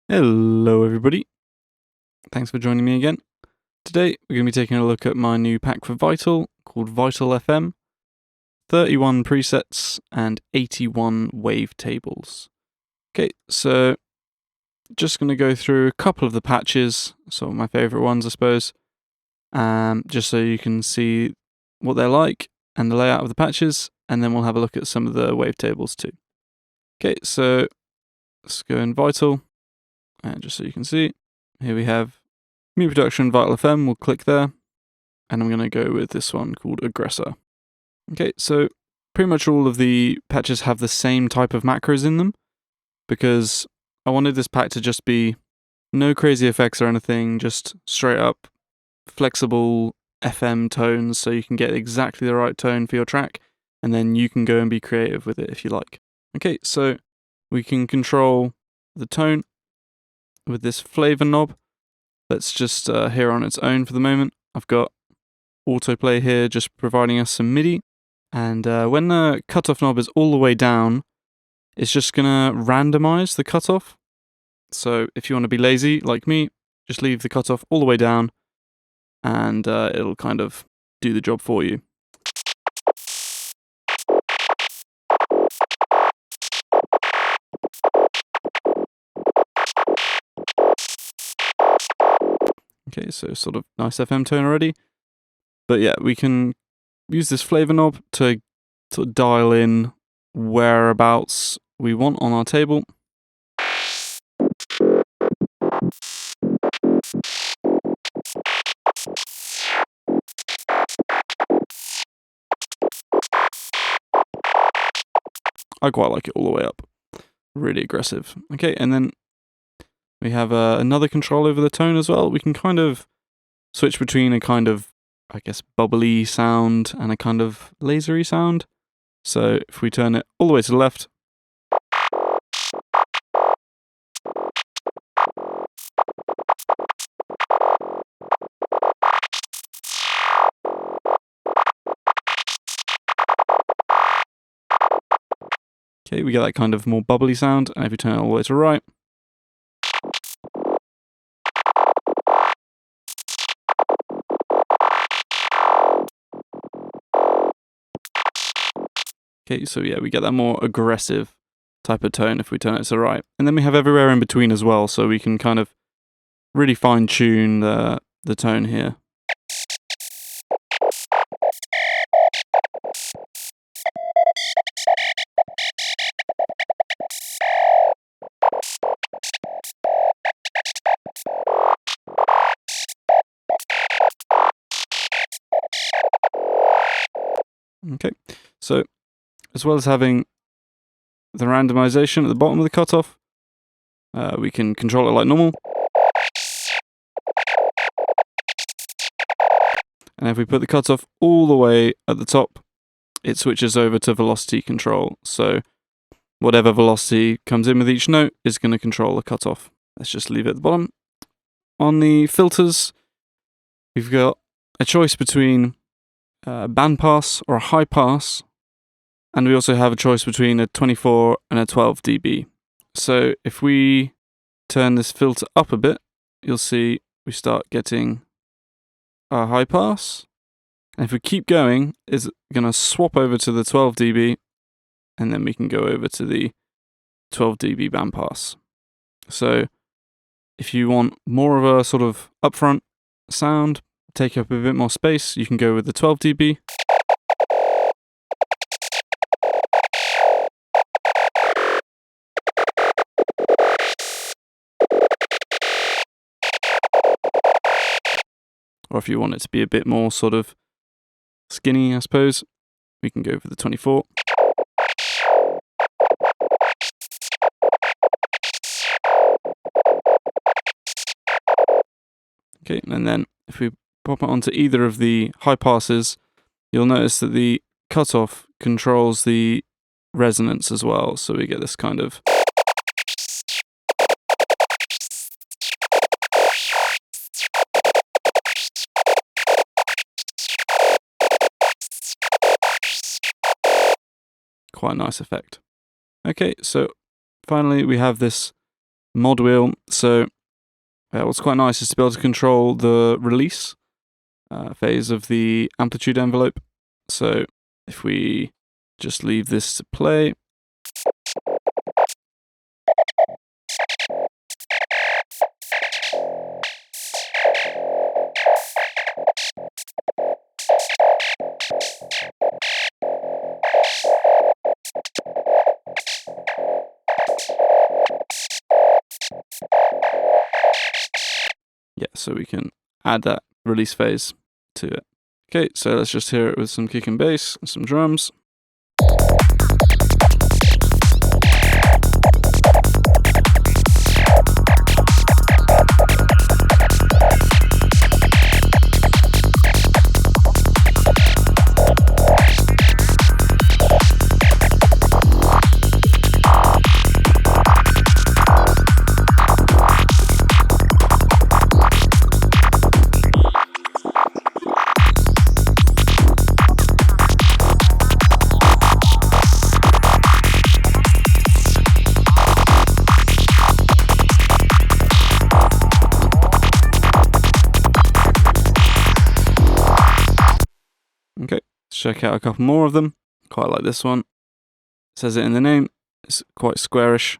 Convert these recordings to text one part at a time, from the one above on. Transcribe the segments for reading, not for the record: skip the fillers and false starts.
Hello everybody, thanks for joining me again. Today we're going to be taking a look at my new pack for Vital called Vital FM, 31 presets and 81 wavetables. Okay, so just going to go through a couple of the patches, some of my favourite ones I suppose, just so you can see what they're like and the layout of the patches, and then we'll have a look at some of the wavetables too. Okay, so let's go in Vital. And just so you can see, here we have New Production Vital FM. We'll click there, and I'm going to go with this one called Aggressor. Okay, so pretty much all of the patches have the same type of macros in them, because I wanted this pack to just be no crazy effects or anything, just straight up flexible FM tones, so you can get exactly the right tone for your track, and then you can go and be creative with it if you like. Okay, so we can control the tone with this flavor knob. Let's just hear on its own for the moment. I've got autoplay here just providing us some MIDI, and when the cutoff knob is all the way down, it's just gonna randomize the cutoff. So if you want to be lazy like me, just leave the cutoff all the way down, and it'll kind of do the job for you. Okay, so sort of nice FM tone already. But yeah, we can use this flavor knob to sort of dial in whereabouts we want on our table. I quite like it all the way up. Really aggressive. Okay, and then we have another control over the tone as well. We can kind of switch between a kind of, I guess, bubbly sound and a kind of lasery sound. So if we turn it all the way to the left, okay, we get that kind of more bubbly sound. And if we turn it all the way to the right, okay, so yeah, we get that more aggressive type of tone if we turn it to the right. And then we have everywhere in between as well, so we can kind of really fine tune the tone here. Okay, so as well as having the randomization at the bottom of the cutoff, we can control it like normal. And if we put the cutoff all the way at the top, it switches over to velocity control. So whatever velocity comes in with each note is going to control the cutoff. Let's just leave it at the bottom. On the filters, we've got a choice between a bandpass or a high pass, and we also have a choice between a 24 and a 12 dB. So if we turn this filter up a bit, you'll see we start getting our high pass. And if we keep going, it's going to swap over to the 12 dB, and then we can go over to the 12 dB bandpass. So if you want more of a sort of upfront sound, take up a bit more space, you can go with the 12 dB. Or if you want it to be a bit more sort of skinny, I suppose, we can go for the 24. Okay, and then if we pop it onto either of the high passes, you'll notice that the cutoff controls the resonance as well. So we get this kind of quite a nice effect. Okay, so finally we have this mod wheel. So what's quite nice is to be able to control the release phase of the amplitude envelope. So if we just leave this to play, yeah, so we can add that release phase to it. Okay, so let's just hear it with some kick and bass and some drums. Okay, let's check out a couple more of them. Quite like this one. It says it in the name. It's quite squarish.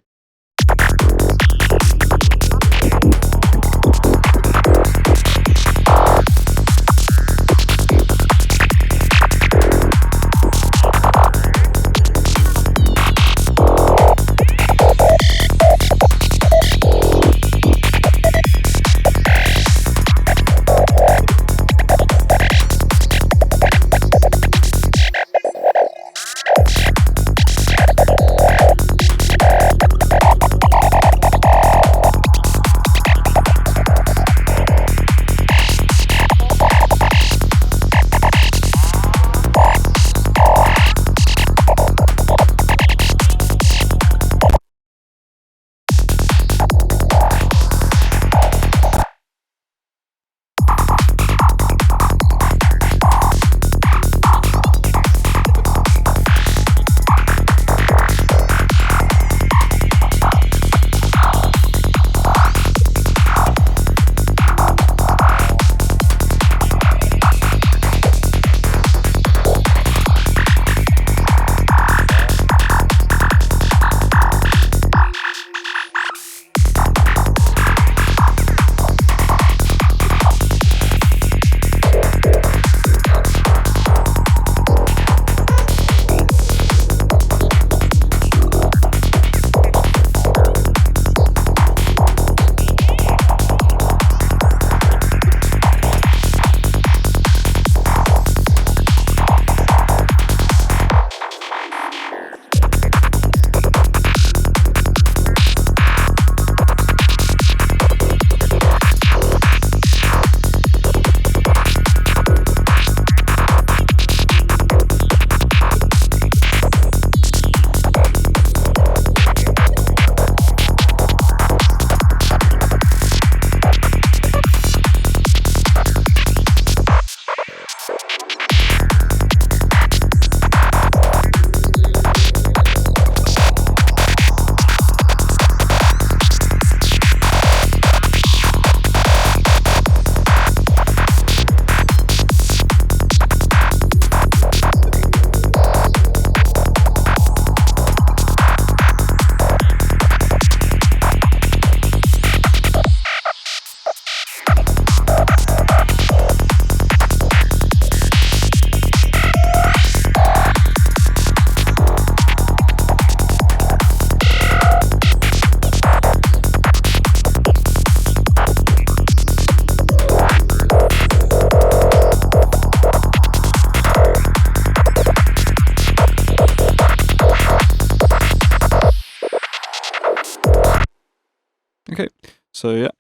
Okay, so yeah,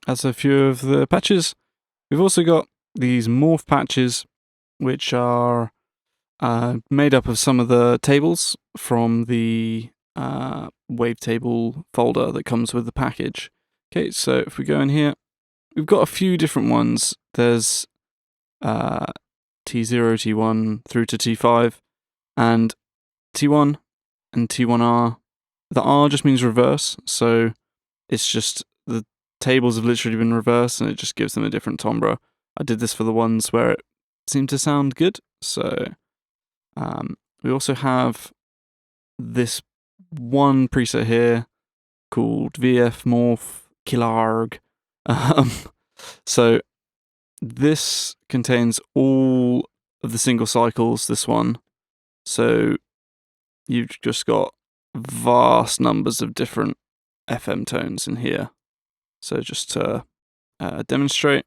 that's a few of the patches. We've also got these morph patches, which are made up of some of the tables from the Wavetable folder that comes with the package. Okay, so if we go in here, we've got a few different ones. There's T0, T1 through to T5, and T1 and T1R. The R just means reverse, so It's just the tables have literally been reversed and it just gives them a different timbre. I did this for the ones where it seemed to sound good. So we also have this one preset here called VF Morph Killarg. So this contains all of the single cycles, this one. So you've just got vast numbers of different FM tones in here. So just to demonstrate.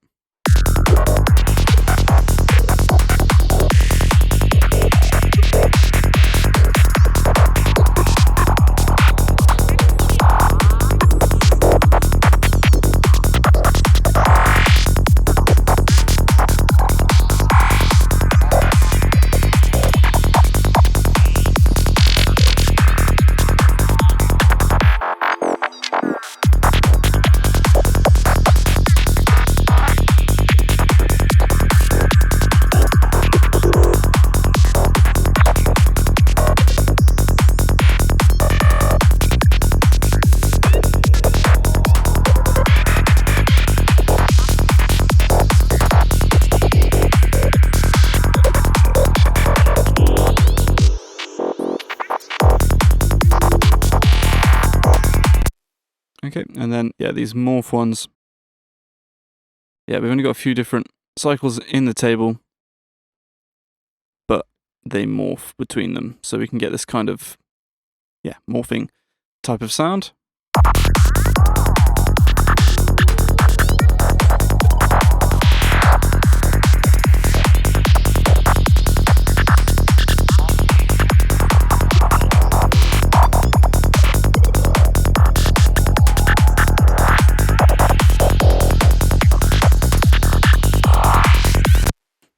Okay, and then, yeah, these morph ones. Yeah, we've only got a few different cycles in the table, but they morph between them. So we can get this kind of, morphing type of sound.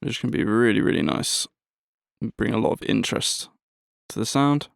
Which can be really, really nice and bring a lot of interest to the sound.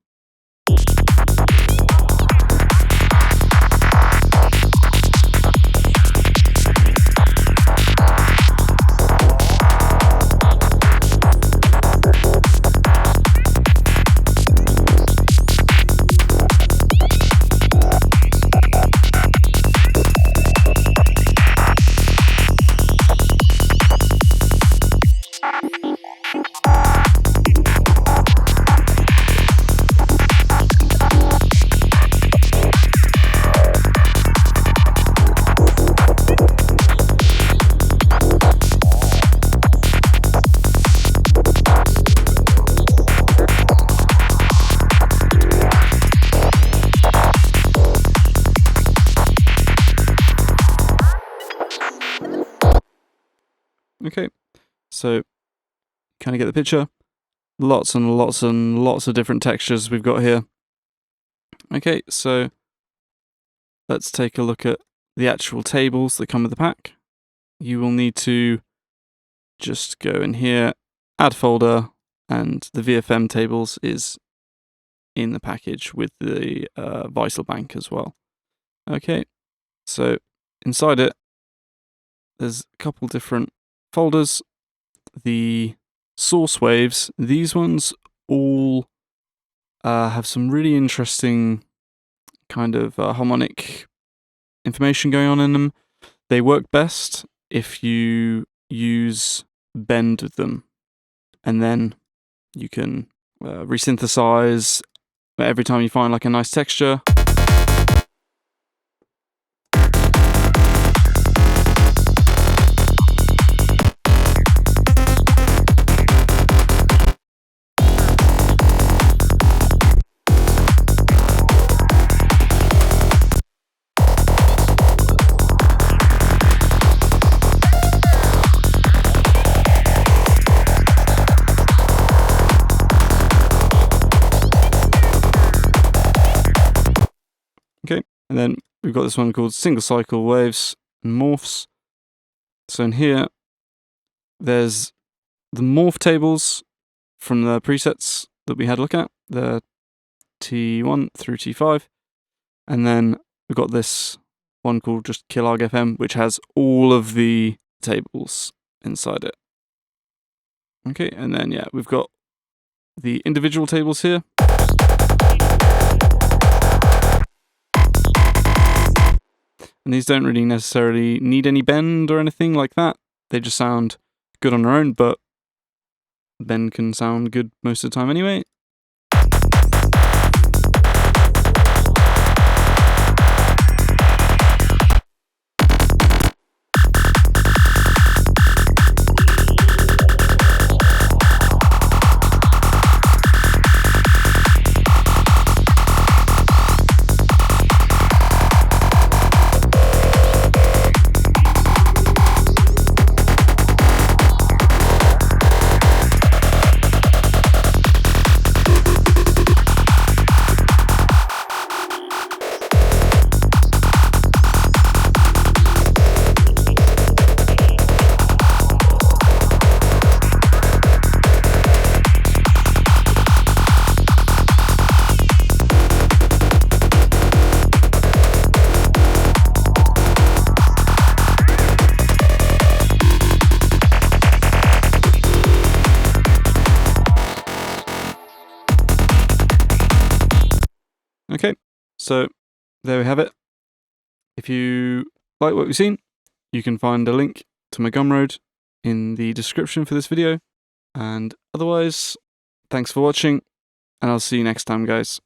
Okay, so kind of get the picture. Lots and lots and lots of different textures we've got here. Okay, so let's take a look at the actual tables that come with the pack. You will need to just go in here, add folder, and the VFM tables is in the package with the Vital Bank as well. Okay, so inside it, there's a couple different folders. The source waves, these ones all have some really interesting kind of harmonic information going on in them. They work best if you use bend with them, and then you can resynthesize every time you find like a nice texture. Okay, and then we've got this one called single cycle waves and morphs. So in here, there's the morph tables from the presets that we had a look at, the T1 through T5. And then we've got this one called just Killarg FM, which has all of the tables inside it. Okay, and then we've got the individual tables here. And these don't really necessarily need any bend or anything like that. They just sound good on their own, but bend can sound good most of the time anyway. Okay, so there we have it. If you like what we've seen, you can find a link to my Gumroad in the description for this video. And otherwise, thanks for watching, and I'll see you next time, guys.